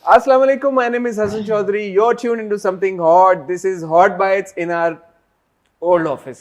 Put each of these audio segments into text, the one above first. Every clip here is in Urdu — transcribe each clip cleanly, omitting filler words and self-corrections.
Assalamu alaikum. My name is Hassan Chaudhary. You're tuned into something hot. This is Hot Bites in our old office.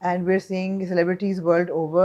and we're seeing celebrities world over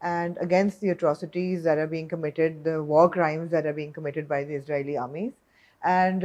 and against the atrocities that are being committed, the war crimes that are being committed by the Israeli armies, and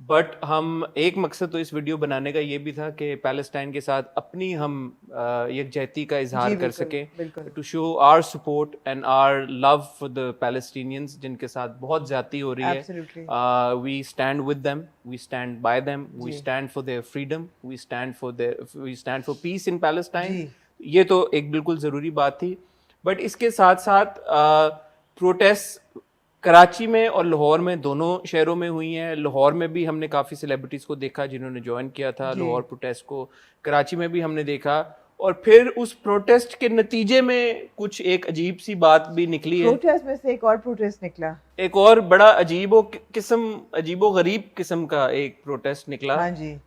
but ہم ایک مقصد تو اس ویڈیو بنانے کا یہ بھی تھا کہ پیلسٹائن کے ساتھ اپنی ہم یکجہتی کا اظہار کر سکیں, to show our support and our love for the Palestinians جن کے ساتھ بہت زیادتی ہو رہی ہے. We stand with them, we stand by them, we stand for their freedom, we stand for peace in Palestine. یہ تو ایک بالکل ضروری بات تھی. بٹ اس کے ساتھ ساتھ پروٹیسٹ کراچی میں اور لاہور میں دونوں شہروں میں ہوئی ہیں. لاہور میں بھی ہم نے کافی سیلیبریٹیز کو دیکھا جنہوں نے جوائن کیا تھا لاہور پروٹیسٹ کو. کراچی میں بھی ہم نے دیکھا, اور پھر اس پروٹیسٹ کے نتیجے میں کچھ ایک عجیب سی بات بھی نکلی ہے. پروٹیسٹ میں سے ایک اور پروٹیسٹ نکلا, ایک اور بڑا عجیب و غریب قسم کا ایک پروٹیسٹ نکلا.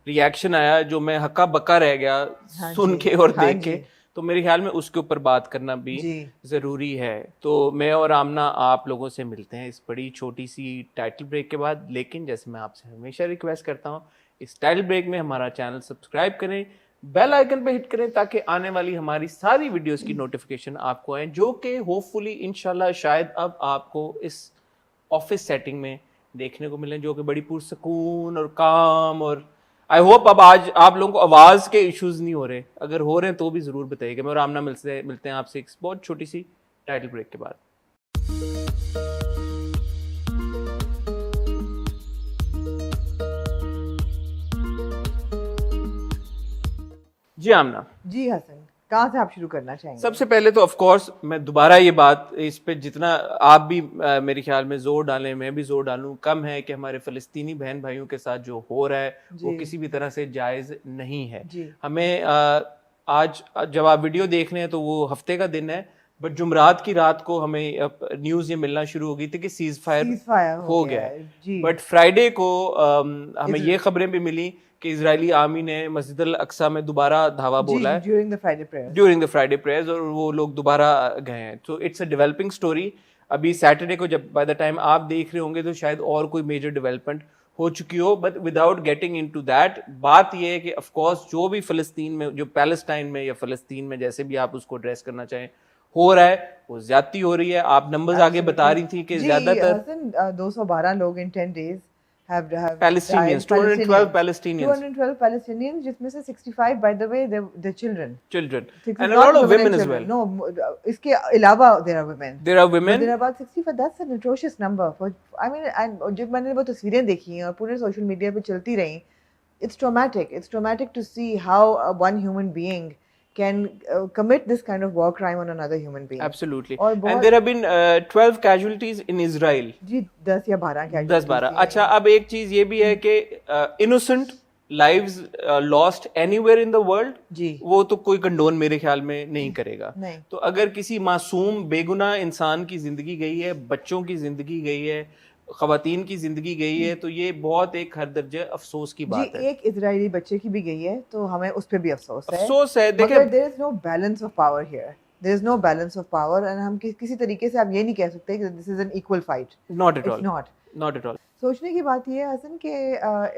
ریئیکشن آیا جو میں ہکا بکا رہ گیا سن کے اور دیکھ کے. تو میرے خیال میں اس کے اوپر بات کرنا بھی ضروری ہے. تو میں اور آمنہ آپ لوگوں سے ملتے ہیں اس بڑی چھوٹی سی ٹائٹل بریک کے بعد. لیکن جیسے میں آپ سے ہمیشہ ریکویسٹ کرتا ہوں, اس ٹائٹل بریک میں ہمارا چینل سبسکرائب کریں, بیل آئیکن پہ ہٹ کریں تاکہ آنے والی ہماری ساری ویڈیوز کی نوٹیفیکیشن آپ کو آئیں, جو کہ ہوپ فلی انشاءاللہ شاید اب آپ کو اس آفس سیٹنگ میں دیکھنے کو ملیں, جو کہ بڑی پرسکون اور کام. اور آئی ہوپ اب آج آپ لوگوں کو آواز کے ایشوز نہیں ہو رہے. اگر ہو رہے ہیں تو بھی ضرور بتائیے گا. میں اور آمنہ ملتے ہیں آپ سے ایک بہت چھوٹی سی ٹائٹل بریک کے بعد. جی آمنہ. جی حسن, کہاں سے آپ شروع کرنا چاہیں گے؟ سب سے پہلے تو آف کورس میں دوبارہ یہ بات اس پہ جتنا آپ بھی میرے خیال میں زور ڈالیں, میں بھی زور ڈالوں, کم ہے کہ ہمارے فلسطینی بہن بھائیوں کے ساتھ جو ہو رہا ہے وہ کسی بھی طرح سے جائز نہیں ہے. ہمیں آج جب آپ ویڈیو دیکھ رہے ہیں تو وہ ہفتے کا دن ہے, بٹ جمعرات کی رات کو ہمیں نیوز یہ ملنا شروع ہو گئی تھی کہ سیز فائر ہو گیا ہے. بٹ فرائیڈے کو ہمیں یہ خبریں بھی ملی کہ اسرائیلی آرمی نے مسجد الاقصی میں دوبارہ دھاوا بولا ہے ڈیورنگ دا فرائیڈے پریئرز, اور وہ لوگ دوبارہ گئے ہیں. تو اٹس اے ڈیولپنگ اسٹوری. ابھی سیٹرڈے کو جب بائی دا ٹائم آپ دیکھ رہے ہوں گے تو شاید اور کوئی میجر ڈیولپمنٹ ہو چکی ہو. But without getting into that, بات یہ ہے کہ آف کورس جو بھی فلسطین میں, جو پیلسٹائن میں یا فلسطین میں جیسے بھی آپ اس کو ایڈریس کرنا چاہیں, ہو رہا ہے, وہ زیادتی ہو رہی ہے. آپ نمبرز آگے بتا رہی تھی کہ زیادہ تر 212 لوگ ان 10 days Palestinians, 212 Palestinians, جس میں سے 65 by the way they're children and a lot of women as well. No, اس کے علاوہ there are women. There are about 65. That's an atrocious number. I mean, جب میں نے وہ تصویریں دیکھی ہیں اور پورے سوشل میڈیا پہ چلتی رہیں, it's traumatic to see how one human being can commit this kind of war crime on another human being. Absolutely. And there have been 12 casualties in Israel. جی 10 یا 12 casualties. 10-12. اچھا, اب ایک چیز یہ بھی ہے کہ innocent lives lost anywhere in the world, وہ تو کوئی کنڈون میرے خیال میں نہیں کرے گا. تو اگر کسی معصوم بے گناہ انسان کی زندگی گئی ہے, بچوں کی زندگی گئی ہے, خواتین کی زندگی گئی ہے, تو یہ بہت ایک ہر درجہ افسوس کی بات ہے. ایک اسرائیلی بچے کی بھی گئی ہے تو ہمیں اس پہ بھی افسوس ہے. دیکھیں, there is no balance of power here. There is no balance of power, and ہم کسی طریقے سے آپ یہ نہیں کہہ سکتے کہ this is an equal fight. Not at all. Not at all. سوچنے کی بات یہ ہے حسن کہ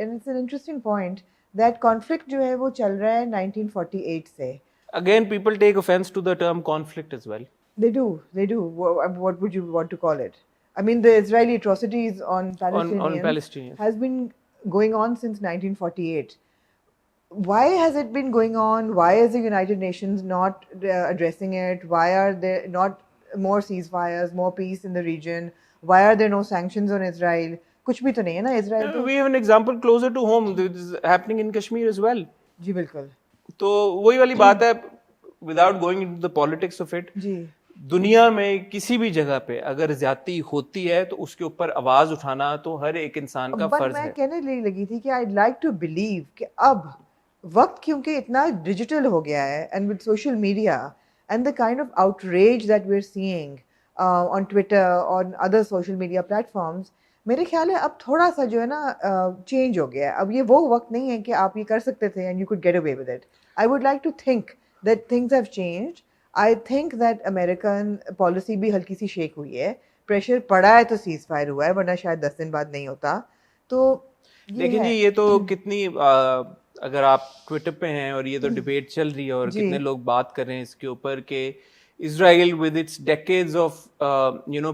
it's an interesting point that conflict جو ہے وہ چل رہا ہے 1948 سے. Again, people take offense to the term conflict as well. They do. What would you want to call it? I mean, the Israeli atrocities on Palestinians has been going on since 1948. Why has it been going on? Why is the United Nations not addressing it? Why are there not more ceasefires, more peace in the region? Why are there no sanctions on Israel? Kuch bhi to nahi hai na Israel to. We have an example closer to home. This is happening in Kashmir as well. جی بالکل. تو وہی والی بات ہے, without going into the politics of it. جی. دنیا میں کسی بھی جگہ پہ اگر زیادتی ہوتی ہے تو اس کے اوپر آواز اٹھانا تو ہر ایک انسان کا فرض ہے. میں کہنے لگی تھی کہ I'd like to believe کہ اب وقت کیونکہ اتنا ڈیجیٹل ہو گیا ہے, and with social media and the kind of outrage that we're seeing on Twitter, on other social media platforms, میرے خیال ہے اب تھوڑا سا جو ہے نا چینج ہو گیا ہے. اب یہ وہ وقت نہیں ہے کہ آپ یہ کر سکتے تھے and you could get away with it. I would like to think that things have changed. I think that American policy بھی ہلکی سی شیک ہوئی ہے. پریشر پڑا ہے تو سیز فائر ہوا ہے, ورنہ شاید 10 دن بعد نہیں ہوتا. تو لیکن جی یہ تو کتنی, اگر آپ ٹویٹر پہ ہیں اور یہ تو ڈبیٹ چل رہی ہے اور کتنے لوگ بات کر رہے ہیں اس کے اوپر کہ Israel with its decades of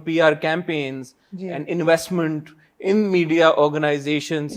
PR campaigns and investment in media organizations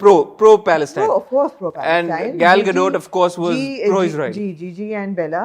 pro Palestine, of course pro Palestine, and Gal Gadot of course was pro Israel, Gigi and Bella,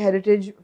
heritage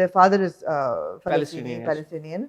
their father is Palestinian,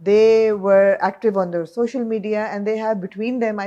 they were active on their social media and they have between them I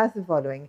massive following।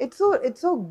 it's so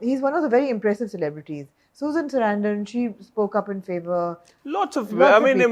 he's one of the very impressive celebrities। Susan Sarandon, she spoke up in favor, lots of I mean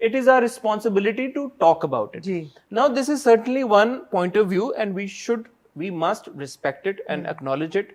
it is our responsibility to talk about it. Now this is certainly one point of view and we must respect it and acknowledge it.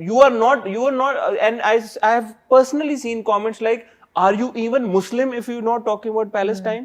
you are not and I have personally seen comments like are you even Muslim if you're not talking about Palestine?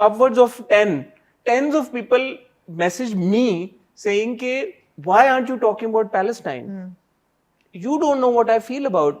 upwards of tens of people message me saying ke why aren't you talking about Palestine? You don't know what I feel about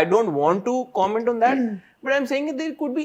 I don't want to comment on that, but I'm saying there could be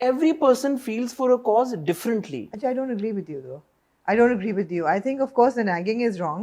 every person feels for a cause differently. I don't agree with you though. I don't agree with you. I think of course the nagging is wrong,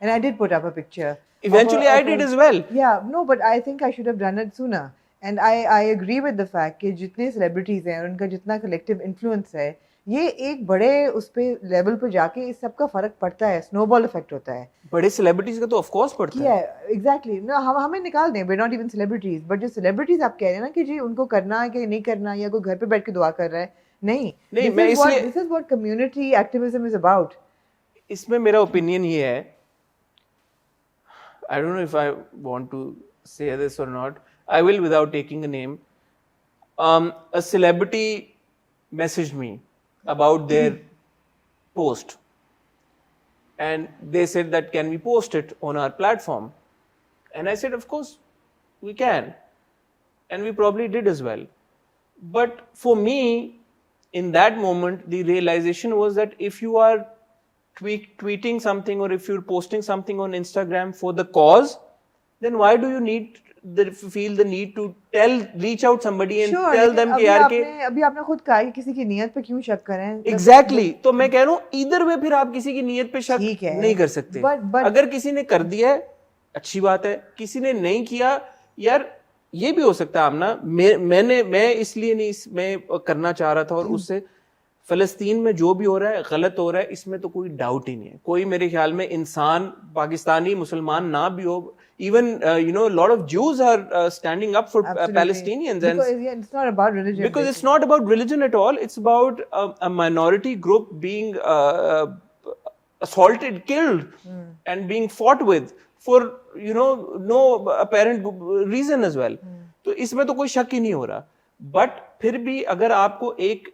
and I did put up a picture. Eventually I did as well. Yeah, no, but I think I should have done it sooner. And I agree with the fact کہ جتنے celebrities ہیں اور ان کا جتنا collective influence ہے, یہ ایک بڑے اس پہ لیول پہ جا کے اس سب کا فرق پڑتا ہے, سنو بال افیکٹ ہوتا ہے. بڑے celebrities کا تو آف کورس پڑتا ہے. ایگزیکٹلی, ہمیں نکال دیں, we're not even celebrities, but جو celebrities آپ کہہ رہے ہیں نا کہ جی ان کو کرنا ہے کہ نہیں کرنا, یا کوئی گھر پہ بیٹھ کے دعا کر رہا ہے, نہیں, میں اس لیے this is what community activism is about. اس میں میرا اوپینین یہ ہے, I don't know if I want to say this or not. I will without taking a name. A celebrity messaged me about their post. And they said that can we post it on our platform? And I said, of course, we can. And we probably did as well. But for me, in that moment, the realization was that if you are tweeting something or if you're posting something on Instagram for the cause, then why do you feel the need to reach out somebody and tell them کہ یار کہ ابھی آپ نے خود کہا کہ کسی کی نیت پہ کیوں شک کریں. Exactly. تو میں کہہ رہا ہوں ادھر میں پھر آپ کسی کی نیت پہ شک نہیں کر سکتے. اگر کسی نے کر دیا ہے اچھی بات ہے, کسی نے نہیں کیا, یار یہ بھی ہو سکتا ہے آمنا میں اس لیے نہیں میں کرنا چاہ رہا تھا, اور اس سے فلسطین میں جو بھی ہو رہا ہے غلط ہو رہا ہے, اس میں تو کوئی ڈاؤٹ ہی نہیں ہے. کوئی میرے خیال میں انسان پاکستانی مسلمان نہ بھی ہو, even a lot of Jews are standing up for Palestinians, and it's not about religion, because it's not about religion at all. It's about a minority group being assaulted, killed, and being fought with for no apparent reason as well. تو اس میں تو کوئی شک ہی نہیں ہو رہا. بٹ پھر بھی اگر آپ کو ایک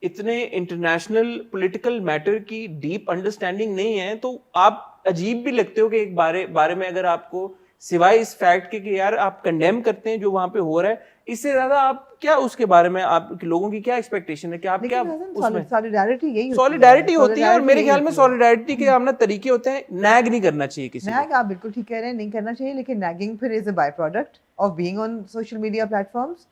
اتنے انٹرنیشنل پولیٹیکل میٹر کی ڈیپ انڈرسٹینڈنگ نہیں ہے, تو آپ عجیب بھی لگتے ہو کہ ایک بارے میں اگر آپ کو سوائے اس فیکٹ کے کہ یار آپ کنڈیم کرتے ہیں جو وہاں پہ ہو رہا ہے, اس سے زیادہ آپ کیا اس کے بارے میں آپ لوگوں کی کیا ایکسپیکٹیشن ہے کہ آپ کیا سولیڈیرٹی ہوتی ہے. اور میرے خیال میں سولیڈیرٹی کے ہمنا طریقے ہوتے ہیں, نیگ نہیں کرنا چاہیے کسی کو. نیگ آپ بالکل ٹھیک کہہ رہے ہیں, نہیں کرنا چاہیے, لیکن نیگنگ پھر is a by product of being on social media platforms.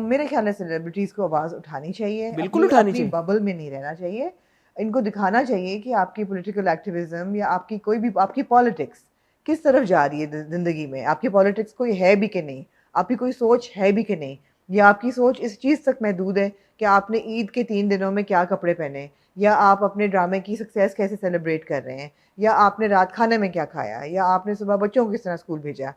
میرے خیال ہے سیلیبریٹیز کو آواز اٹھانی چاہیے, بالکل اٹھانی چاہیے, ببل میں نہیں رہنا چاہیے. ان کو دکھانا چاہیے کہ آپ کی پولیٹیکل ایکٹیویزم یا آپ کی کوئی بھی آپ کی پالیٹکس کس طرف جا رہی ہے زندگی میں, آپ کی پالیٹکس کوئی ہے بھی کہ نہیں, آپ کی کوئی سوچ ہے بھی کہ نہیں, یا آپ کی سوچ اس چیز تک محدود ہے کہ آپ نے عید کے 3 دنوں میں کیا کپڑے پہنے, یا آپ اپنے ڈرامے کی سکسیس کیسے سیلیبریٹ کر رہے ہیں, یا آپ نے رات کھانے میں کیا کھایا, یا آپ نے صبح بچوں کو کس طرح اسکول بھیجا.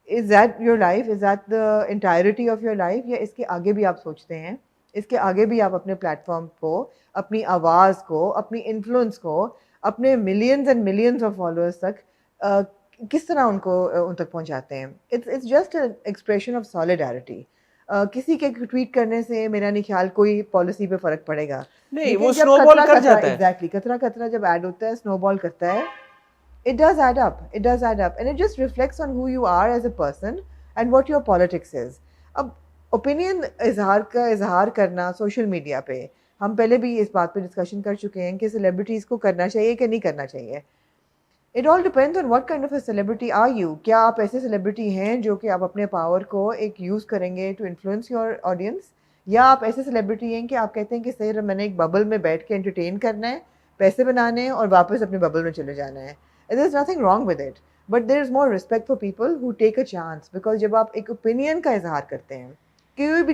Is that your life? Is that the entirety of your life? یا اس کے آگے بھی آپ سوچتے ہیں, اس کے آگے بھی آپ اپنے پلیٹ فارم کو, اپنی آواز کو, اپنی انفلوئنس کو, اپنے millions and millions of followers تک کس طرح ان تک پہنچاتے ہیں. It's just an expression of solidarity. کسی کے ٹویٹ کرنے سے میرا نہیں خیال کوئی پالیسی پہ فرق پڑے گا نہیں, وہ سنو بال کر جاتا ہے. ایگزیکٹلی, کترا جب ایڈ ہوتا ہے, سنو بال کرتا ہے. It does add up, and it just reflects on who you are as a person and what your politics is. اب opinion اظہار کرنا سوشل میڈیا پہ, ہم پہلے بھی اس بات پہ ڈسکشن کر چکے ہیں کہ سیلیبریٹیز کو کرنا چاہیے کہ نہیں کرنا چاہیے. It all depends on what kind of a celebrity are you. کیا آپ ایسے سیلیبریٹی ہیں جو کہ آپ اپنے پاور کو ایک یوز کریں گے ٹو انفلوئنس یور آڈینس, یا آپ ایسے سیلیبریٹی ہیں کہ آپ کہتے ہیں کہ سر میں نے ایک ببل میں بیٹھ کے انٹرٹین کرنا ہے, پیسے بنانے ہیں اور واپس اپنے ببل میں چلے جانا ہے. There is nothing wrong with it, but there is more respect for people who take a chance, because جب آپ ایک اوپینین کا اظہار کرتے ہیں,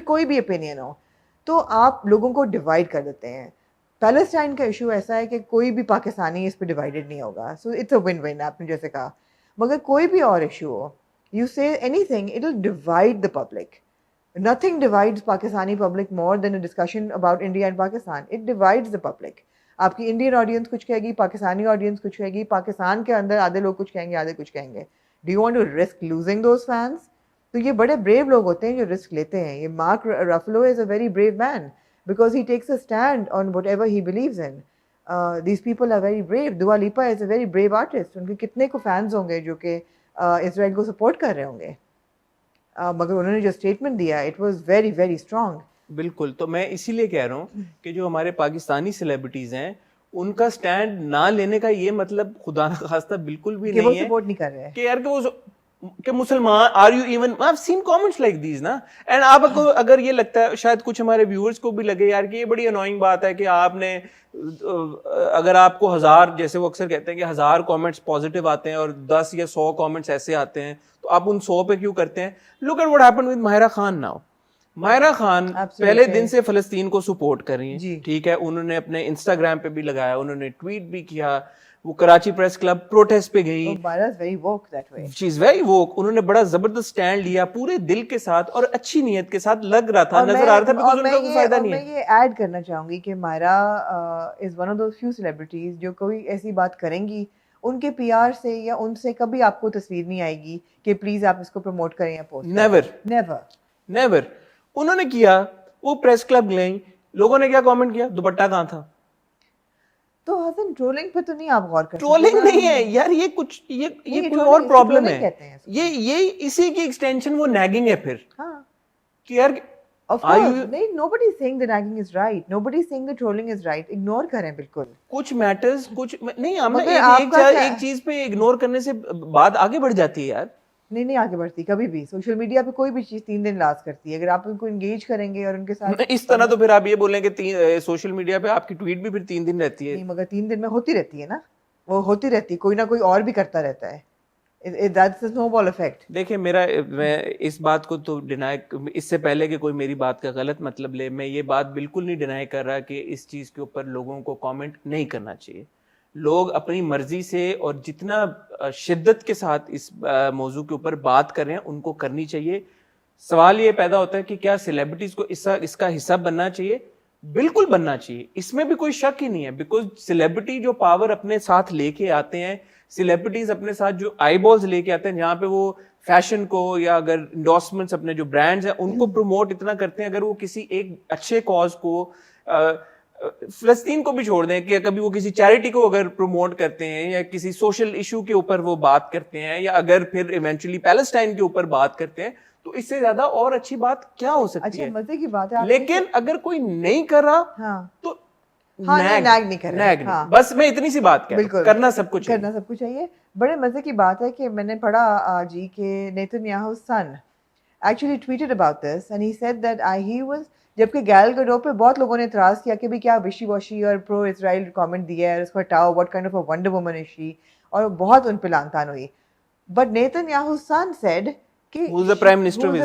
کوئی بھی اوپینین ہو, تو آپ لوگوں کو ڈیوائڈ کر دیتے ہیں. پیلسٹائن کا ایشو ایسا ہے کہ کوئی بھی پاکستانی اس پہ ڈیوائڈیڈ نہیں ہوگا, so it's a one one, آپ نے جیسے کہا. مگر کوئی بھی اور ایشو ہو, you say anything, it will divide the public. Nothing divides Pakistani public more than a discussion about India and Pakistan. It divides the public. آپ کی انڈین آڈینس کچھ کہے گی, پاکستانی آڈینس کچھ کہے گی, پاکستان کے اندر آدھے لوگ کچھ کہیں گے, آدھے کچھ کہیں گے. Do you want to risk losing those fans? تو یہ بڑے بریو لوگ ہوتے ہیں جو رسک لیتے ہیں. یہ Mark Ruffalo is a very brave man because he takes a stand on whatever he believes in. These people are very brave. Dua Lipa is a very brave artist. ان کے کتنے کو فینس ہوں گے جو کہ اسرائیل کو سپورٹ کر رہے ہوں گے, مگر انہوں نے جو اسٹیٹمنٹ دیا it was very very strong. بالکل. تو میں اسی لیے کہہ رہا ہوں کہ جو ہمارے پاکستانی سیلیبریٹیز ہیں ان کا سٹینڈ نہ لینے کا یہ مطلب خدا نہ خواستہ بالکل بھی نہیں ہے سپورٹ نہیں کر رہے کہ یار کہ وہ کہ مسلمان are you even, I have seen comments like these نا. اینڈ آپ کو اگر یہ لگتا ہے, شاید کچھ ہمارے ویورز کو بھی لگے یار کہ یہ بڑی انوائنگ بات ہے کہ آپ نے, اگر آپ کو 1000, جیسے وہ اکثر کہتے ہیں کہ 1000 کامنٹس پازیٹیو آتے ہیں اور 10 یا 100 کامنٹس ایسے آتے ہیں, تو آپ ان 100 پہ کیوں کرتے ہیں. Look at what happened with Mahira Khan now. Mahira Khan پہلے دن سے فلسطین کو سپورٹ کر رہی ہیں, ٹھیک ہے, انہوں نے اپنے انسٹاگرام پہ بھی لگایا, انہوں نے ٹویٹ بھی کیا, وہ کراچی پریس کلب پروٹیسٹ پہ گئی, شی از ویری ووک. انہوں نے بڑا زبردست سٹینڈ لیا پورے دل کے ساتھ اور اچھی نیت کے ساتھ, لگ رہا تھا, نظر آ رہا تھا, بیکاز ان کا کوئی فائدہ نہیں ہے. میں یہ ایڈ کرنا چاہوں گی کہ Maira is one of those few celebrities جو کوئی ایسی بات کریں گی, ان کے پی آر سے یا ان سے کبھی آپ کو تصویر نہیں آئے گی کہ پلیز آپ اس کو پروموٹ کریں یا پوسٹ. نیور. انہوں نے کیا, وہ پریس کلب گئیں, لوگوں نے کیا کامنٹ کیا, دوپٹہ کہاں تھا. تو حسن ٹرولنگ پہ تو نہیں آپ غور کرتے. ٹرولنگ نہیں ہے یار, یہ کچھ یہ کوئی اور پرابلم ہے, یہ اسی کی ایکسٹینشن وہ نیگنگ ہے پھر. ہاں کہ یار nobody is saying the nagging is right, nobody is saying the trolling is right. Ignore کریں بالکل. کچھ میٹرز کچھ نہیں, ہم ایک چیز پہ اگنور کرنے سے بات آگے بڑھ جاتی ہے یار. نہیں آگے بڑھتی کبھی بھی. سوشل میڈیا پہ کوئی بھی چیز 3 دن لاست کرتی ہے. اگر آپ ان کو انگیج کریں گے اور ان کے ساتھ اس طرح, تو پھر آپ یہ بولیں کہ سوشل میڈیا پہ آپ کی ٹویٹ بھی پھر 3 دن رہتی ہے. نہیں, مگر 3 دن میں ہوتی رہتی ہے نا, وہ ہوتی رہتی ہے, کوئی نہ کوئی اور بھی کرتا رہتا ہے. That's the snowball effect. دیکھیں میں اس بات کو تو ڈینائی, اس سے پہلے کہ کوئی میری بات کا غلط مطلب لے, میں یہ بات بالکل نہیں ڈینائی کر رہا کہ اس چیز کے اوپر لوگوں کو کامنٹ نہیں کرنا چاہیے. لوگ اپنی مرضی سے اور جتنا شدت کے ساتھ اس موضوع کے اوپر بات کر رہے ہیں ان کو کرنی چاہیے. سوال یہ پیدا ہوتا ہے کہ کیا سیلیبریٹیز کو اس کا حصہ بننا چاہیے. بالکل بننا چاہیے, اس میں بھی کوئی شک ہی نہیں ہے, بیکاز سیلیبریٹی جو پاور اپنے ساتھ لے کے آتے ہیں, سیلیبریٹیز اپنے ساتھ جو آئی بالز لے کے آتے ہیں, جہاں پہ وہ فیشن کو یا اگر انڈورسمنٹس اپنے جو برانڈز ہیں ان کو پروموٹ اتنا کرتے ہیں, اگر وہ کسی ایک اچھے کاز کو, فلسطین کو بھی چھوڑ دیں کہ کبھی وہ کسی چیریٹی کو اگر پروموٹ کرتے ہیں یا کسی سوشل ایشو کے اوپر وہ بات کرتے ہیں, یا اگر پھر ایونچولی پیلسٹائن کے اوپر بات کرتے ہیں, تو اس سے زیادہ اور اچھی بات کیا ہو سکتی ہے. مزے کی بات ہے. لیکن اگر کوئی نہیں کر رہا تو نیگ نہیں کرنا. بس میں اتنی سی بات کرنا سب کچھ چاہیے. بڑے مزے کی بات ہے کہ میں نے پڑھا جی کہ نیتنیاہو's son actually tweeted about this and he said that he was, جبکہ گیل گڈوٹ پہ بہت لوگوں نے اعتراض کیا کہ بھی کیا وشی واشی اور پرو اسرائیل کامنٹ دیا ہے, اس کو ہٹاؤ, what kind of a wonder woman is she, اور بہت ان پہ لان تان ہوئی. But Netanyahu's son said کہ who's the prime minister of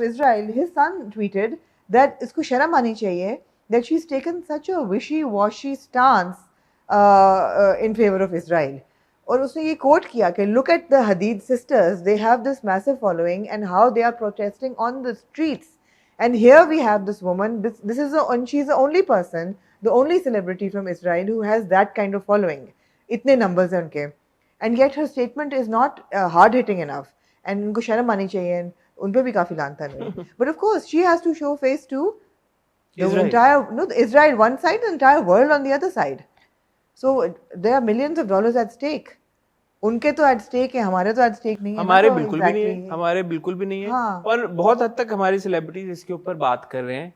Israel, his son tweeted that اس کو شرم آنی چاہیے that she's taken such a wishy-washy stance in favor of Israel. اور اس نے یہ کوٹ کیا کہ look at the Hadid sisters, they have this massive following and how they are protesting on the streets. And here we have this woman, she's the only person, the only celebrity from Israel who has that kind of following. Itne numbers ہیں ان کے. And yet her statement is not hard hitting enough. And ان کو شرم آنی چاہیے, ان پہ بھی کافی لانتا نہیں. But of course she has to show face to Israel one side, the entire world on the other side. So there are millions of dollars at stake. ان کے تو ایٹ اسٹیک ہے, ہمارے تو ایٹ اسٹیک نہیں ہے. ہمارے بالکل بھی نہیں ہے, ہمارے بالکل بھی نہیں ہے. اور بہت حد تک ہماری سیلیبریٹیز اس کے اوپر بات کر رہے ہیں.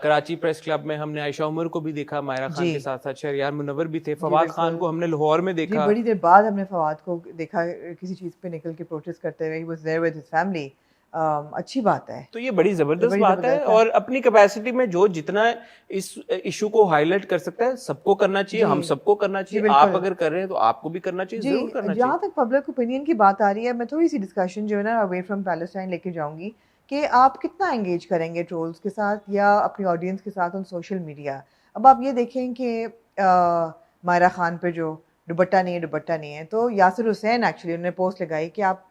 کراچی پریس کلب میں ہم نے عائشہ عمر کو بھی دیکھا, ماہرہ خان کے ساتھ ساتھ شہریار منور بھی تھے, فواد خان کو ہم نے لاہور میں دیکھا. بڑی دیر بعد ہم نے فواد کو دیکھا کسی چیز پہ نکل کے پروٹیسٹ کرتے ہوئے. He was there with his family. اچھی بات ہے. تو یہ بڑی زبردست بات ہے, اور اپنی کیپیسٹی میں جو جتنا اس ایشو کو ہائی لائٹ کر سکتا ہے سب کو کرنا چاہیے, ہم سب کو کرنا چاہیے. آپ اگر کر رہے ہیں تو آپ کو بھی کرنا چاہیے, ضرور کرنا چاہیے. جہاں تک پبلک اوپینین کی بات آ رہی ہے, میں تھوڑی سی ڈسکشن جو ہے نا اوے فرام پیلسٹائن لے کے جاؤں گی کہ آپ کتنا انگیج کریں گے ٹرولز کے ساتھ یا اپنی آڈینس کے ساتھ آن سوشل میڈیا. اب آپ یہ دیکھیں کہ ماہرہ خان پہ جو دوپٹہ نہیں ہے, تو یاسر حسین ایکچولی انہوں نے پوسٹ لگائی کہ آپ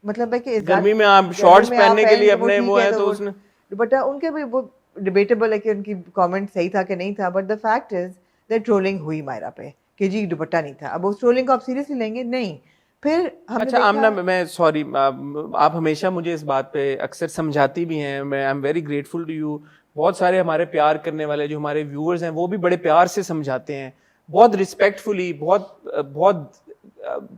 مطلب ہے کہ گرمی میں آپ شارٹس پہننے کے لیے اپنے وہ ہے تو اس نے دوپٹہ, ان کے بھی وہ ڈیبیٹیبل ہے کہ ان کی کامنٹ صحیح تھا کہ نہیں تھا. But the fact is that trolling ہوئی مائرہ پہ کہ جی دوپٹہ نہیں تھا. اب اس ٹرولنگ کو آپ سیریسلی لیں گے نہیں. پھر اچھا آمنہ, میں سوری, آپ ہمیشہ مجھے اس بات پہ اکثر سمجھاتی بھی ہیں, میں I am very grateful to you. بہت سارے ہمارے پیار کرنے والے جو ہمارے ویورز ہیں وہ بھی بڑے پیار سے سمجھاتے ہیں, بہت رسپیکٹفلی, بہت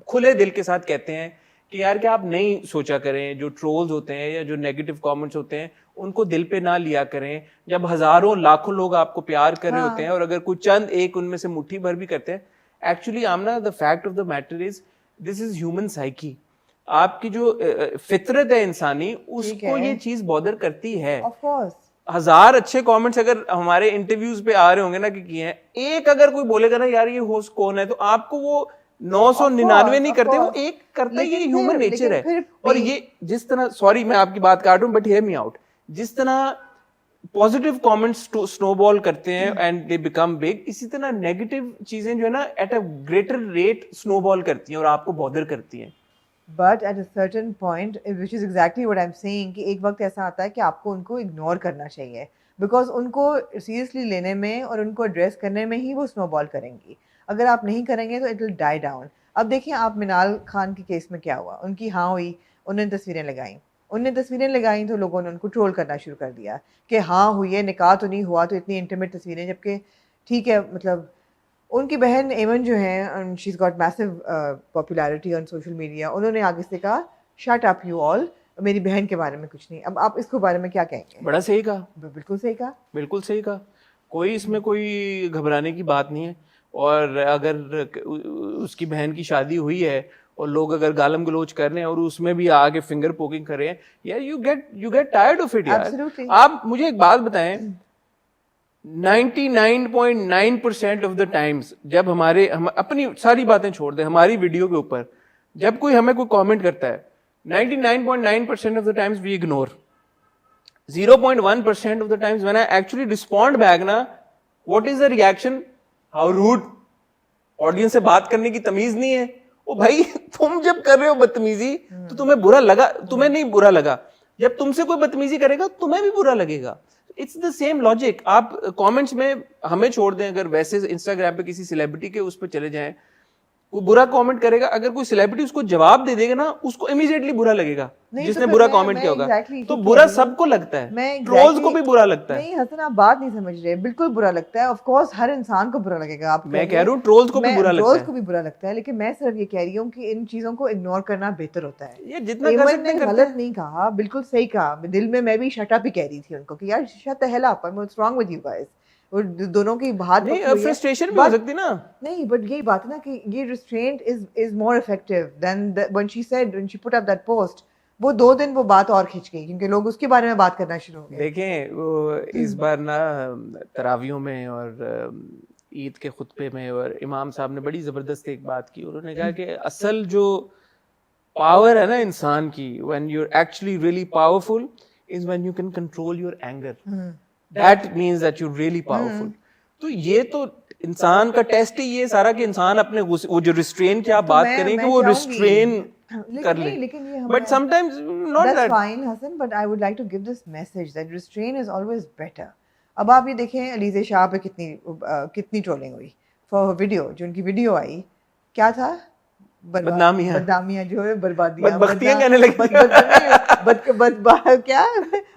کھلے دل کے ساتھ کہتے ہیں کہ یار کہ آپ نہیں سوچا کریں, جو ٹرولز ہوتے ہیں یا جو نیگیٹو کامنٹس ہوتے ہیں ان کو دل پہ نہ لیا کریں. جب ہزاروں لاکھوں لوگ آپ کو پیار کر رہے ہوتے ہیں اور اگر کوئی چند ایک ان میں سے مٹھی بھر بھی کرتے ہیں, actually Amna the fact of the matter is this is human psyche. آپ کی جو فطرت ہے انسانی اس کو یہ چیز بودر کرتی ہے. آف کورس 1000 اچھے کامنٹس اگر ہمارے انٹرویوز پہ آ رہے ہوں گے نا کہ کیے ہیں, ایک اگر کوئی بولے گا نا یار یہ ہوسٹ کون ہے, تو آپ کو وہ 999 نہیں کرتے, وہ ایک کرتا ہے. یہ ہیومن نیچر ہے. اور یہ جس طرح, سوری میں آپ کی بات کاٹ رہا ہوں بٹ ہیئر می آؤٹ, جس طرح پازیٹیو کامنٹس سنو بال کرتے ہیں اینڈ دے بیکم بگ, اسی طرح نیگیٹو چیزیں جو ہے نا ایٹ اے گریٹر ریٹ سنو بال کرتی ہیں اور آپ کو بودر کرتی ہیں. But at a certain point which is exactly what I am seeing کہ ایک وقت ایسا آتا ہے کہ آپ کو ان کو اگنور کرنا چاہیے, بیکاز ان کو سیریسلی لینے میں اور ان کو ایڈریس کرنے میں ہی وہ سنو بال کریں گی. اگر آپ نہیں کریں گے تو اٹ ول ڈائی ڈاؤن. اب دیکھیں آپ منال خان کے کیس میں کیا ہوا, ان کی ہاں ہوئی, انہوں نے تصویریں لگائیں تو لوگوں نے ان کو ٹرول کرنا شروع کر دیا کہ ہاں ہوئی ہے, نکاح تو نہیں ہوا, تو اتنی انٹیمیٹ تصویریں, جبکہ ٹھیک ہے مطلب ان کی بہن ایون جو ہیں she is got massive popularity on social media, انہوں نے آگے سے کہا شٹ اپ یو آل, میری بہن کے بارے میں کچھ نہیں. اب آپ اس کے بارے میں کیا کہیں گے؟ بڑا صحیح کہا, بالکل صحیح کہا, بالکل صحیح کہا. کوئی اس میں کوئی گھبرانے کی بات نہیں ہے. اور اگر اس کی بہن کی شادی ہوئی ہے اور لوگ اگر گالم گلوچ کر رہے ہیں اور اس میں بھی آگے فنگر پوکنگ کر رہے ہیں, یار you get tired of it یار. آپ مجھے ایک بات بتائیں, 99.9% آف دا ٹائمز جب ہم اپنی ساری باتیں چھوڑ دیں, ہماری ویڈیو کے اوپر جب کوئی ہمیں کوئی کامنٹ کرتا ہے, 99.9% of the times we ignore. 0.1% of the times when I actually respond back نا, what is the reaction? How rude. Audience سے بات کرنے کی تمیز نہیں ہے. او بھائی تم جب کر رہے ہو بدتمیزی تو تمہیں برا لگا, تمہیں نہیں برا لگا, جب تم سے کوئی بدتمیزی کرے گا تمہیں بھی برا لگے گا. It's the same logic. آپ کامنٹس میں ہمیں چھوڑ دیں, اگر ویسے انسٹاگرام پہ کسی سیلیبریٹی کے اس پہ چلے جائیں, کوئی برا کامنٹ کرے گا, اگر کوئی سیلیبریٹی اس کو جواب دے دے گا نا, اس کو امیڈیٹلی برا لگے گا جس نے برا کامنٹ کیا ہوگا. تو برا سب کو لگتا ہے, ٹرولز کو بھی برا لگتا ہے. نہیں حسن آپ بات نہیں سمجھ رہے, بالکل برا لگتا ہے, آف کورس ہر انسان کو برا لگے گا. آپ میں کہہ رہا ہوں ٹرولز کو بھی برا لگتا ہے, ٹرولز کو بھی برا لگتا ہے, لیکن میں صرف یہ کہہ رہی ہوں کہ ان چیزوں کو اگنور کرنا بہتر ہوتا ہے. یہ جتنا کر سکتے ہیں غلط نہیں کہا, بالکل صحیح کہا. دل میں بھی شٹ اپ ہی کہہ رہی تھی ان کو کہ یار shirt the hell up, what's wrong with you guys. دونوں کی بات فرسٹریشن بھی ہو سکتی نا. نہیں بٹ یہی بات ہے نا کہ یہ restraint is more effective than when she said, when she put up that post. وہ 2 دن وہ بات اور کھنچ گئی کیونکہ لوگ اس کے بارے میں بات کرنا شروع ہو گئے. دیکھیں وہ اس بار نا تراویحوں میں اور عید کے خطبے میں اور امام صاحب نے بڑی زبردست ایک بات کی. انہوں نے کہا کہ اصل جو پاور ہے نا انسان کی, when you're actually really powerful is when you can control your anger. That means that you're really powerful. تو یہ تو انسان کا ٹیسٹ ہی یہ سارا کہ انسان اپنے وہ جو ریسٹرین کی آپ بات کریں کہ وہ ریسٹرین کر لیں. But sometimes not that. That's fine Hassan, but I would like to give this message that restraint is always better. اب آپ یہ دیکھیں علیزہ شاہ پہ کتنی ٹرولنگ ہوئی فار ویڈیو, جو ان کی ویڈیو آئی کیا تھا, بدنامیاں جو ہے, بربادیاں, بدبختیاں کہنے لگے, کیا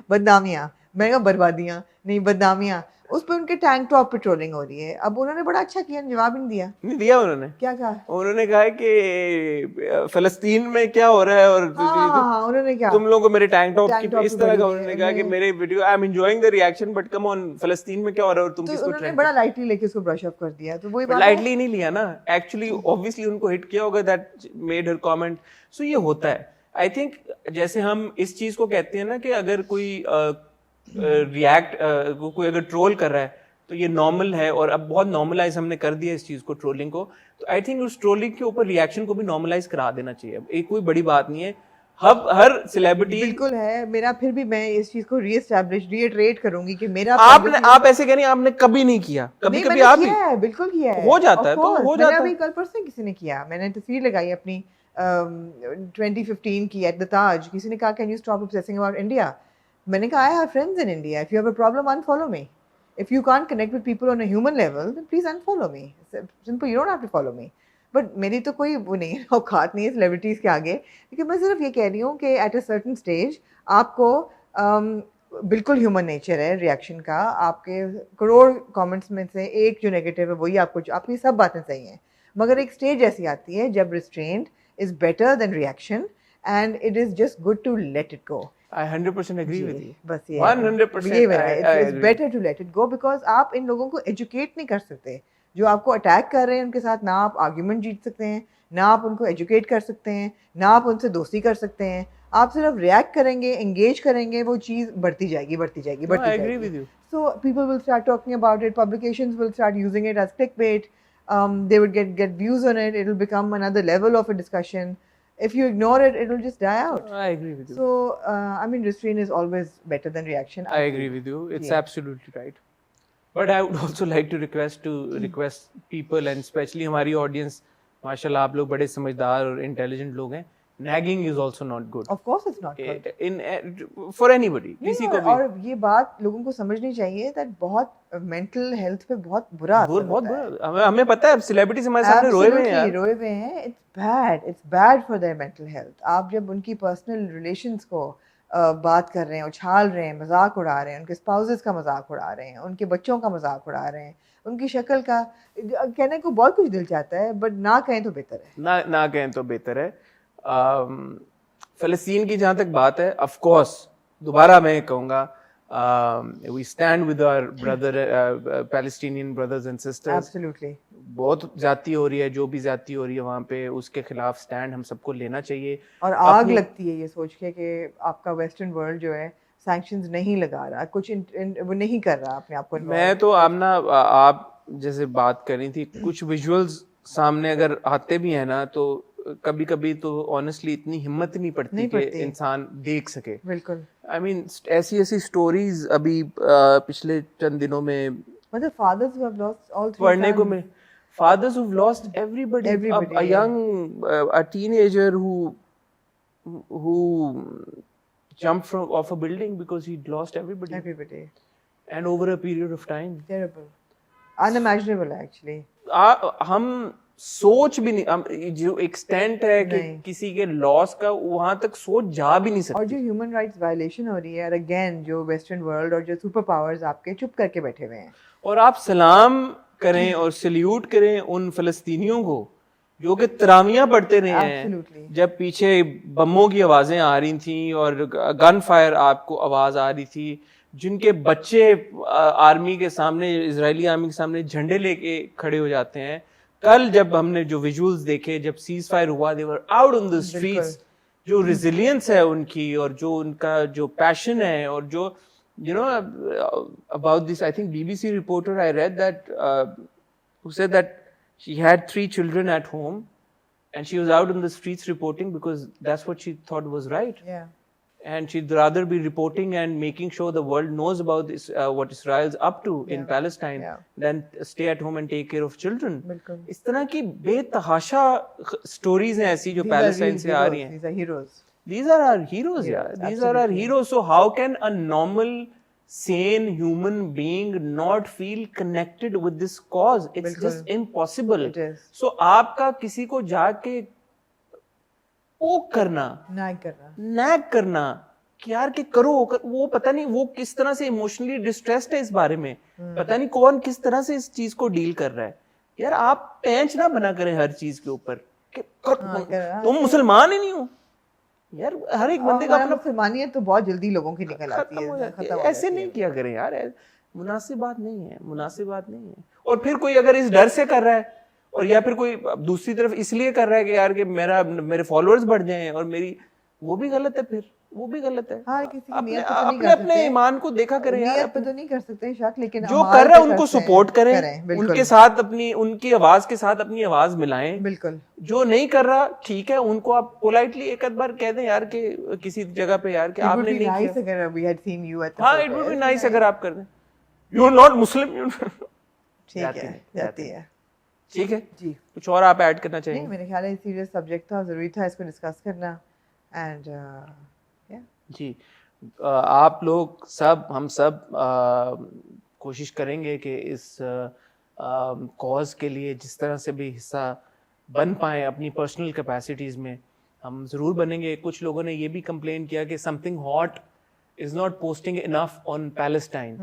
بدنامیاں, میں نے کہا بربادیاں نہیں بدنامیاں. اس پہ ان کے ٹینک ٹاپ پہ ٹرولنگ ہو رہی ہے. اب انہوں نے بڑا اچھا کیا, جواب نہیں دیا. انہوں نے کیا کہا, انہوں نے کہا کہ فلسطین میں کیا ہو رہا ہے اور انہوں نے کیا, تم لوگوں کو میرے ٹینک ٹاپ کی اس طرح کا. انہوں نے کہا کہ میرے video I am enjoying the reaction but come on فلسطین میں کیا ہو رہا ہے اور تم کس کو ٹرینڈ. بڑا لائٹلی لے کے اس کو برش اپ کر دیا. تو وہی بات لائٹلی نہیں لیا نا, ایکچولی obviously ان کو ہٹ کیا ہوگا دیٹ میڈ ہر کامنٹ. سو یہ ہوتا ہے. آئی تھنک جیسے ہم اس چیز کو کہتے ہیں نا کہ اگر کوئی کوئی اگر ٹرول کر رہا ہے تو یہ نارمل ہے, اور اب بہت نارملائز ہم نے کر دیا اس چیز کو, ٹرولنگ کو. تو آئی تھنک اس ٹرولنگ کے اوپر ریئیکشن کو بھی نارملائز کرا دینا چاہیے. ایک کوئی بڑی بات نہیں ہے, ہر سیلیبریٹی بالکل ہے. میرا پھر بھی میں اس چیز کو ری اسٹیبلش ریٹریٹ کروں گی کہ میرا آپ ایسے کہہ رہی ہیں آپ نے کبھی نہیں کیا, کبھی آپ کیا ہے, بالکل کیا ہے, ہو جاتا ہے تو ہو جاتا ہے. ابھی کل پرسوں کسی نے کیا, میں نے تصویر لگائی اپنی 2015 کی ایٹ the تاج. کسی نے کہا can you stop obsessing about India. میں نے کہا I have friends in India. If you have a problem, unfollow me. If you can't connect with people on a human level, then please unfollow me. Simple, you don't have to follow me. But میری تو کوئی وہ نہیں ہے, اوقات نہیں ہے سیلیبریٹیز کے آگے. لیکن میں صرف یہ کہہ رہی ہوں کہ ایٹ اے سرٹن اسٹیج آپ کو بالکل ہیومن نیچر ہے ریئیکشن کا. آپ کے کروڑ کامنٹس میں سے ایک جو نیگیٹو ہے وہی آپ کی سب باتیں صحیح ہیں, مگر ایک اسٹیج ایسی آتی ہے جب restraint is better than reaction and it is just good to let it go. I 100% agree with you. بس یہ 100%. It's better to let it go because آپ ان لوگوں کو ایجوکیٹ نہیں کر سکتے. جو آپ کو اٹیک کر رہے ہیں ان کے ساتھ نہ آپ آرگیومنٹ جیت سکتے ہیں, نہ آپ ان کو ایجوکیٹ کر سکتے ہیں, نہ آپ ان سے دوستی کر سکتے ہیں. آپ صرف ریئیکٹ کریں گے, انگیج کریں گے, وہ چیز بڑھتی جائے گی, بڑھتی جائے گی, بڑھتی جائے گی. So people will start talking about it, publications will start using it as clickbait, they would get views on it, it will become another level of a discussion. If you ignore it, it will just die out. I agree with you. So I mean, restraint is always better than reaction. I agree with you, it's absolutely right. But I would also like to request people, and especially ہماری audience, ماشاءاللہ آپ لوگ بڑے سمجھدار اور intelligent لوگ ہیں. Nagging is also not good. Of course it's not good. For anybody. کسی کو بھی. اور یہ بات لوگوں کو سمجھنی چاہیے that بہت mental health پہ بہت برا اثر ہوتا ہے. ہمیں پتہ ہے celebrities ہمارے سامنے روئے ہوئے ہیں. روئے ہوئے ہیں. It's bad for their mental health. آپ جب ان کی personal relations کو بات کر رہے ہیں, اچھال رہے ہیں, مذاق اڑا رہے ہیں, ان کے spouses کا مذاق اڑا رہے ہیں, ان کے بچوں کا مذاق اڑا رہے ہیں, ان کی شکل کا, کہنے کو بہت کچھ دل چاہتا ہے, بٹ نہ کہیں تو بہتر ہے. نہ کہیں تو بہتر ہے. فلسطین کی جہاں تک بات ہے, آف کورس دوبارہ میں کہوں گا, we stand with our brother Palestinian brothers and sisters. Absolutely. بہت زیادتی ہو رہی ہے, جو بھی زیادتی ہو رئی ہے وہاں پہ, اس کے خلاف سٹینڈ ہم سب کو لینا چاہیے. اور آگ لگتی ہے یہ سوچ کے کہ آپ کا ویسٹرن ورلڈ جو ہے سینکشنز نہیں لگا رہا, کچھ وہ نہیں کر رہا اپنے آپ کو. میں تو آمنا, آپ جیسے بات کر رہی تھی, کچھ ویژولز سامنے اگر آتے بھی ہیں نا, تو کبھی کبھی تو آنیسٹلی اتنی ہمت نہیں پڑتی کہ انسان دیکھ سکے. بالکل. آئی مین ایسی اسٹوریز ابھی پچھلے چند دنوں میں مطلب fathers who have lost all three پڑھنے کو ملے. Fathers who've lost everybody. A young, a teenager who jumped off a building because he'd lost everybody. And over a period of time. Terrible. Unimaginable actually. ہم سوچ بھی نہیں, جو ایکسٹینٹ ہے کہ کسی کے لاس کا, وہاں تک سوچ جا بھی نہیں سکتی. اور جو ہیومن رائٹس وائلیشن ہو رہی ہے, اور اگین جو ویسٹرن ورلڈ اور جو سپر پاورز آپ کے چپ کر کے بیٹھے ہوئے ہیں, اور آپ سلام کریں اور سلیوٹ کریں ان فلسطینیوں کو جو کہ تراویحاں پڑھتے رہے ہیں, جب پیچھے بموں کی آوازیں آ رہی تھیں اور گن فائر آپ کو آواز آ رہی تھی, جن کے بچے آرمی کے سامنے, اسرائیلی آرمی کے سامنے جھنڈے لے کے کھڑے ہو جاتے ہیں. کل جب ہم نے جو ویژولز دیکھے, جب سیز فائر ہوا, they were out on the streets. جو ریزیلینس ہے ان کی, اور جو ان کا جو پیشن ہے, اور جو you know about this, I think BBC reporter, I read that who said that she had 3 children at home and she was out in the streets reporting because that's what she thought was right. And she'd rather be reporting and making sure the world knows about this, what Israel's up to in Palestine, than stay at home and take care of children. اس طرح کی بے تحاشا سٹوریز ہیں ایسی جو پیلسٹائن سے آ رہی ہیں. These are our heroes, yeah. These are our heroes. So how can a normal, sane human being not feel connected with this cause? It's just impossible. It is. So آپ کا کسی کو جا کے پوک کرنا, نیگ کرنا کہ یار کہ کرو, وہ پتہ نہیں وہ کس طرح سے ایموشنلی ڈسٹریسڈ ہے اس بارے میں, پتہ نہیں کون کس طرح سے اس چیز کو ڈیل کر رہا ہے. یار آپ پینچ نہ بنا کریں ہر چیز کے اوپر کہ تم مسلمان ہی نہیں ہو. یار ہر ایک بندے کا اپنا مسلمانیت تو بہت جلدی لوگوں کی نکل آتی ہے. ایسے نہیں کیا کریں یار, مناسب بات نہیں ہے, مناسب بات نہیں ہے. اور پھر کوئی اگر اس ڈر سے کر رہا ہے, اور یا پھر کوئی دوسری طرف اس لیے کر رہا ہے کہ یار کہ میرے فالوورز بڑھ جائیں اور میری, وہ بھی غلط ہے. پھر وہ بھی غلط ہے. اپنے اپنے ایمان کو دیکھا کریں یار, نیت پہ تو نہیں کر سکتے شک, لیکن جو کر رہا ہے ان کو سپورٹ کریں, ان کے ساتھ اپنی, ان کی آواز کے ساتھ اپنی آواز ملائیں. بالکل. جو نہیں کر رہا ٹھیک ہے, ان کو آپ پولائٹلی ایک بار کہہ دیں یار کہ کسی جگہ پہ یار کہ آپ نے نہیں کیا. ہاں اٹ وڈ بی نائس اگر آپ کر دیں. You are not Muslim. ٹھیک ہے, جاتی ہے. ٹھیک ہے جی, کچھ اور آپ ایڈ کرنا چاہیں؟ میرے خیال ہے سیریس سبجیکٹ تھا, ضروری تھا اس کو ڈسکس کرنا. اینڈ جی آپ لوگ سب, ہم سب کوشش کریں گے کہ اس کاز کے لیے جس طرح سے بھی حصہ بن پائیں اپنی پرسنل کیپیسٹیز میں, ہم ضرور بنیں گے. کچھ لوگوں نے یہ بھی کمپلین کیا کہ something hot is not posting enough on Palestine,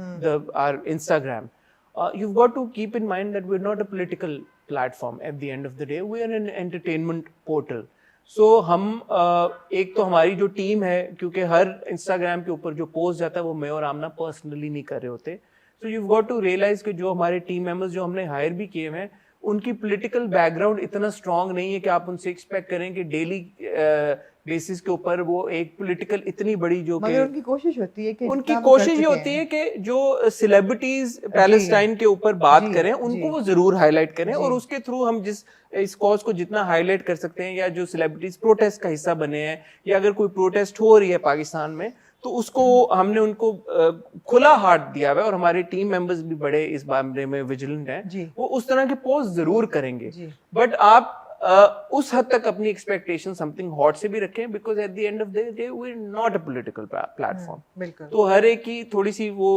our Instagram. You've got to keep in mind that we're not a political platform at the end of the day. We are an entertainment portal. So ہم ایک تو ہماری جو ٹیم ہے, کیونکہ ہر انسٹاگرام کے اوپر جو پوسٹ جاتا ہے وہ میں اور آمنہ پرسنلی نہیں کر رہے ہوتے. So you've got to realize کہ جو ہمارے ٹیم ممبرز جو ہم نے ہائر بھی کیے ہیں, ان کی پولیٹیکل بیک گراؤنڈ اتنا اسٹرانگ نہیں ہے کہ آپ ان سے ایکسپیکٹ کریں کہ ڈیلی بیسس کے اوپر وہ ایک پولیٹیکل اتنی بڑی جو کہ ان کی کوشش ہوتی ہے کہ ان کی کوشش یہ ہوتی ہے کہ جو سیلیبریٹیز پیلسٹائن کے اوپر بات کریں ان کو وہ ضرور ہائی لائٹ کریں, اور اس کے تھرو ہم جس اس کاز کو جتنا ہائی لائٹ کر سکتے ہیں, یا جو سیلیبریٹیز پروٹیسٹ کا حصہ بنے ہیں, یا اگر کوئی پروٹیسٹ ہو رہی ہے پاکستان میں تو اس کو ہم نے ان کو کھلا ہاتھ دیا ہوا ہے, اور ہمارے ٹیم ممبرز بھی بڑے اس معاملے میں ویجیلنٹ ہیں, وہ اس طرح کے پوسٹ ضرور کریں گے. بٹ آپ اس حد تک اپنی ایکسپیکٹیشن سم تھنگ ہاٹ سے بھی رکھیں, because at the end of the day we are not a political platform. تو ہر ایک کی تھوڑی سی وہ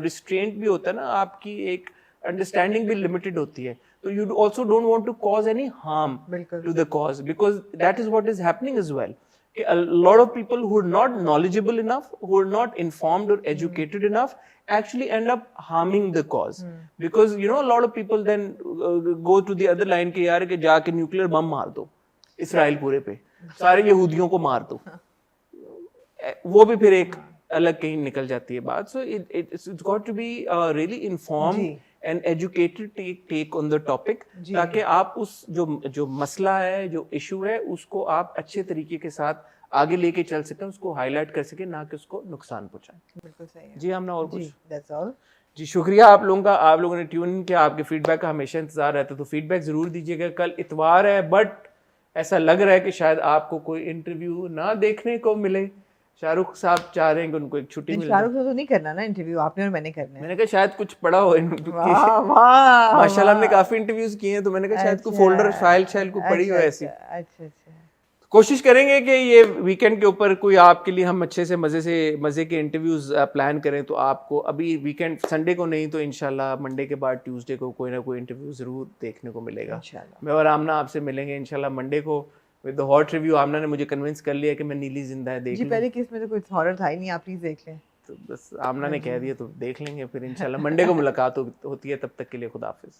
ریسٹرینٹ بھی ہوتا ہے نا, آپ کی ایک انڈرسٹینڈنگ بھی لمیٹڈ ہوتی ہے. تو you also don't want to cause any harm to the cause, because that is what is happening as well. A lot of people who are not knowledgeable enough, who are not informed or educated enough, actually end up harming the cause. Because you know a lot of people then go to the other line کہ یار کہ جا کے نیوکلیر بم مار دو اسرائیل پورے پہ, سارے یہودیوں کو مار دو, وہ بھی پھر ایک الگ کہیں نکل جاتی ہے بات. So it's got to be really informed and educated take on the topic, تاکہ آپ اس جو مسئلہ ہے, جو ایشو ہے, اس کو آپ اچھے طریقے کے ساتھ آگے لے کے چل سکیں, اس کو ہائی لائٹ کر سکیں, نہ کہ اس کو نقصان پہنچائیں. بالکل صحیح ہے. جی ہم نے اور کچھ that's all. جی شکریہ آپ لوگوں کا, آپ لوگوں نے ٹیون کیا, آپ کے فیڈ بیک کا ہمیشہ انتظار رہتا ہے, تو فیڈ بیک ضرور دیجیے گا. کل اتوار ہے, بٹ ایسا لگ رہا ہے کہ شاید آپ کو کوئی انٹرویو نہ دیکھنے کو ملے. شاہ رخ صاحب چاہ رہے ہیں کہ ان کو ایک چھٹی ملے. شاہ رخ تو نہیں کرنا نا انٹرویو, آپ نے اور میں نے کرنا ہے. میں نے کہا شاید کچھ پڑا ہو, ماشاء اللہ ہم نے کافی انٹرویوز کیے ہیں, تو میں نے کہا شاید کوئی فولڈر فائل کو پڑی ہو ایسی. کوشش کریں گے کہ یہ ویکینڈ کے اوپر کوئی آپ کے لیے ہم اچھے سے مزے کے انٹرویوز پلان کریں. تو آپ کو ابھی ویکینڈ سنڈے کو نہیں تو انشاءاللہ منڈے کے بعد ٹیوزڈے کو کوئی نہ کوئی انٹرویو ضرور دیکھنے کو ملے گا. میں اور آمنہ آپ سے ملیں گے انشاءاللہ منڈے کو with the hot review. Amna نے مجھے کنونس کر لیا کہ میں نیلی زندہ ہے دیکھ لوں. جی پہلے کس میں تو کوئی ہارر تھا ہی نہیں, آپ پلیز دیکھ لیں. تو بس آمنہ نے کہہ دیا تو دیکھ لیں گے. پھر انشاءاللہ منڈے کو ملاقات ہوتی ہے. تب تک کے لیے خدا حافظ.